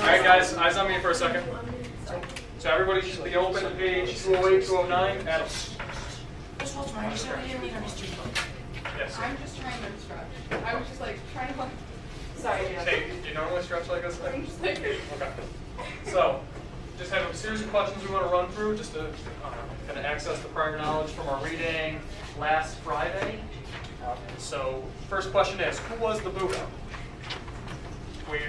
right, guys, eyes on me for a second. So everybody should be open to page 208, 209. Adam. Yes. I'm just trying to stretch. I was just like trying to Sorry, Hey, do you normally stretch like this? I'm just like Okay. So, just have a series of questions we want to run through just to kind of access the prior knowledge from our reading last Friday. So, first question is, who was the Buddha? We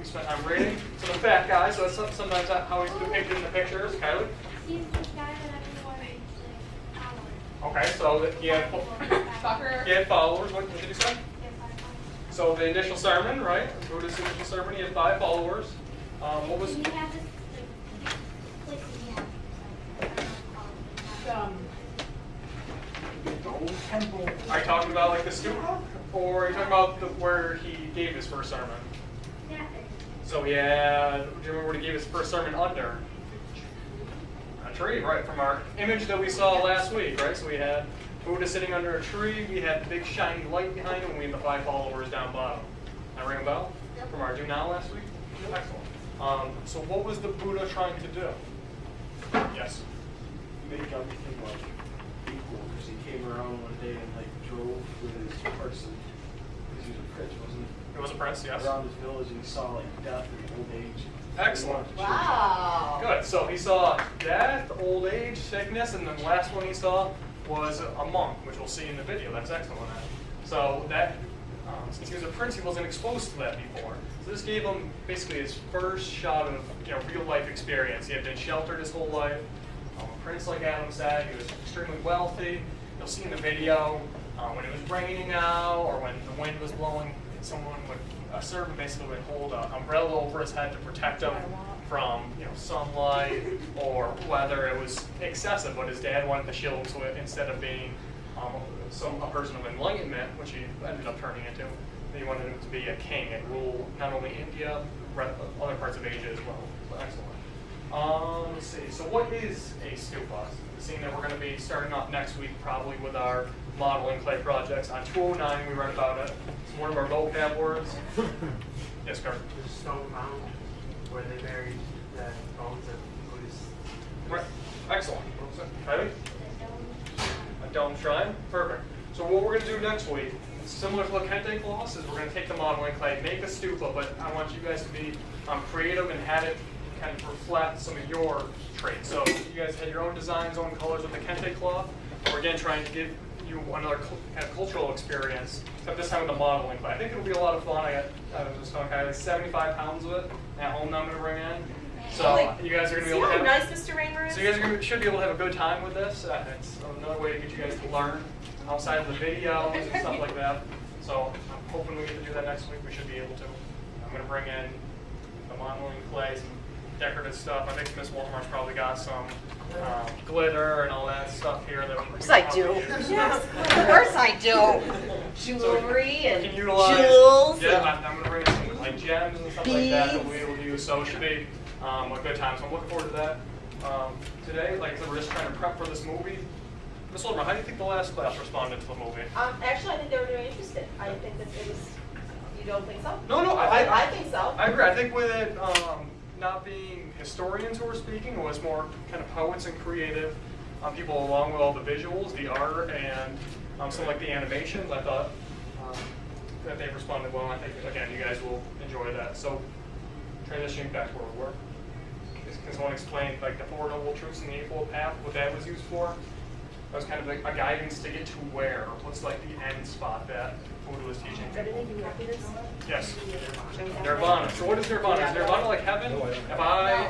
spent time reading. So the fat guy, so that's sometimes how he's depicted in the pictures. Kylie? He's the guy that everyone followed. Okay, so he had soccer. followers. What did you say? So the initial sermon, right? Buddha's initial sermon, he had 5 followers. What was? He had this place he had. Are you talking about like the stupa, or are you talking about where he gave his first sermon? So do you remember what he gave his first sermon under? A tree, right? From our image that we saw last week, right? So we had Buddha sitting under a tree. We had the big shiny light behind him. And we had the 5 followers down bottom. That ring a bell? From our do now last week. Excellent. So what was the Buddha trying to do? Yes. Make everything like equal, because he came around one day and like drove with his person, because he was a prince, wasn't he? It was a prince, yes. Around his village, and he saw like death and old age. Excellent. Wow. Good. So he saw death, old age, sickness, and then the last one he saw was a monk, which we'll see in the video. That's excellent. So that, since he was a prince, he wasn't exposed to that before. So this gave him basically his first shot of real life experience. He had been sheltered his whole life. A prince, like Adam said, he was extremely wealthy. You'll see in the video when it was raining out or when the wind was blowing, a servant basically would hold an umbrella over his head to protect him from sunlight or whether it was excessive, but his dad wanted to shield him, so instead of being a person of enlightenment, which he ended up turning into, he wanted him to be a king and rule not only India, but other parts of Asia as well. So excellent. Let's see, so what is a stupa? Seeing that we're going to be starting off next week probably with our modeling clay projects. On 209 we read about it. It's one of our vocab words. Yes, Kurt? The stone mound where they buried the bones of Buddhists. Right. Excellent. Kylie? A dome shrine? Perfect. So what we're going to do next week, similar to what Kente Kloss is, we're going to take the modeling clay, make a stupa, but I want you guys to be creative and have it kind of reflect some of your traits. So you guys had your own designs, own colors with the Kente cloth. We're again trying to give you another kind of cultural experience, except this time with the modeling clay. I think it'll be a lot of fun. I was just telling Kylie, 75 pounds of it at home that I'm going to bring in. So you guys are going to be able to have. Nice Mr. Raymer is? So you guys should be able to have a good time with this. It's another way to get you guys to learn outside of the videos and stuff like that. So I'm hoping we get to do that next week. We should be able to. I'm going to bring in the modeling clay, some decorative stuff. I think Miss Walmart's probably got some glitter and all that stuff here. That Of course I do. Yes, of course I do. Jewelry and jewels. Yeah, I'm going to bring in some like gems and stuff like that we'll be able to use. So it should be a good time. So I'm looking forward to that. Today, like I said, we're just trying to prep for this movie. Miss Walmart, how do you think the last class responded to the movie? Actually, I think they were very interested. I think that it was. You don't think so? No, I think so. I agree. I think with it not being historians who were speaking, it was more kind of poets and creative people, along with all the visuals, the art, and some like the animations. I thought that they responded well. I think again, you guys will enjoy that. So, transitioning back to where we were. Can someone explain like the Four Noble Truths and the Eightfold Path? What that was used for? That was kind of like a guidance to get to where. What's like the end spot that Buddha was teaching people? Yes. Nirvana. So what is Nirvana? Is Nirvana like heaven? If I...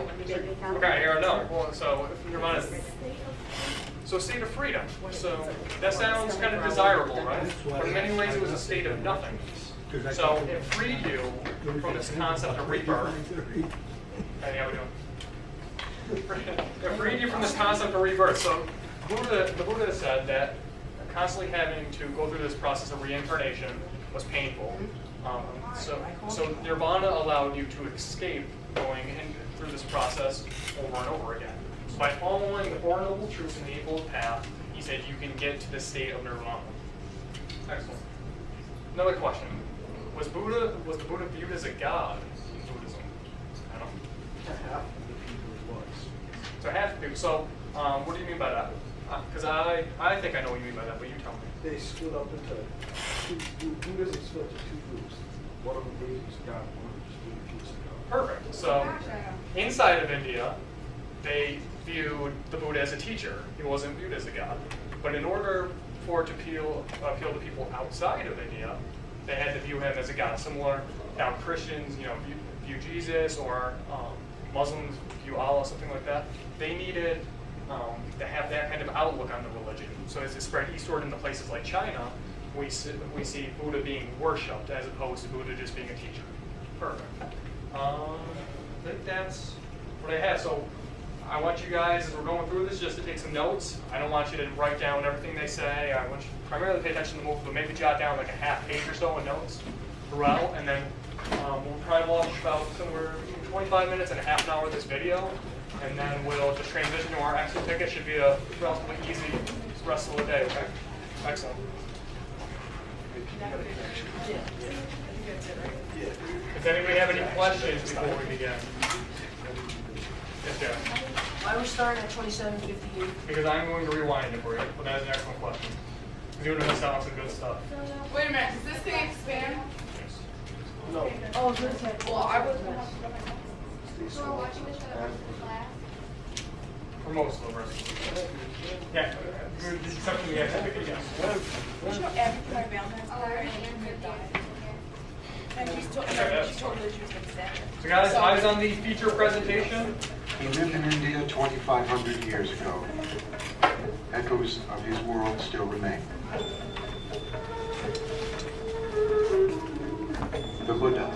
Okay, here, no. Well, so Nirvana is... So a state of freedom. So that sounds kind of desirable, right? But in many ways it was a state of nothing. So it freed you from this concept of rebirth. Hey, how we doing? It freed you from this concept of rebirth. So the Buddha said that constantly having to go through this process of reincarnation was painful. So Nirvana allowed you to escape going through this process over and over again. So by following the Four Noble Truths and the Eightfold Path, he said you can get to the state of Nirvana. Excellent. Another question. Was the Buddha viewed as a god in Buddhism? I you. So, what do you mean by that? Because I think I know what you mean by that, but you tell me. They split up into Buddhism split into two groups. One of them believes God, one of them just believes God. Perfect. So, inside of India, they viewed the Buddha as a teacher. He wasn't viewed as a god. But in order for it to appeal to people outside of India, they had to view him as a god. Similar how Christians, view Jesus, or Muslims view Allah, something like that. They needed to have that kind of outlook on the religion. So as it spread eastward into places like China, we see Buddha being worshipped as opposed to Buddha just being a teacher. Perfect. I think that's what I have. So I want you guys, as we're going through this, just to take some notes. I don't want you to write down everything they say. I want you to primarily pay attention to the movie, but maybe jot down like a half page or so of notes throughout, and then we'll probably watch about somewhere between 25 minutes and a half an hour of this video, and then we'll just transition to our exit ticket. Should be a relatively easy rest of the day, okay? Excellent. Does anybody have any questions before we begin? Yes, Jeff. Why are we starting at 27:58? Because I'm going to rewind it for you, but that is an excellent question. You're going to miss out on some good stuff. Wait a minute, does this thing expand? Yes. No. Oh, good. Well, I was. So we're watching this for the rest of the class. For most of the rest. Yeah. Except for the exit ticket, yes. Did you know Abby put our bail Oh, we're gonna answer the ticket. And she told me she was going to stand there. So guys, eyes on the feature presentation. He lived in India 2,500 years ago. Echoes of his world still remain. The Buddha,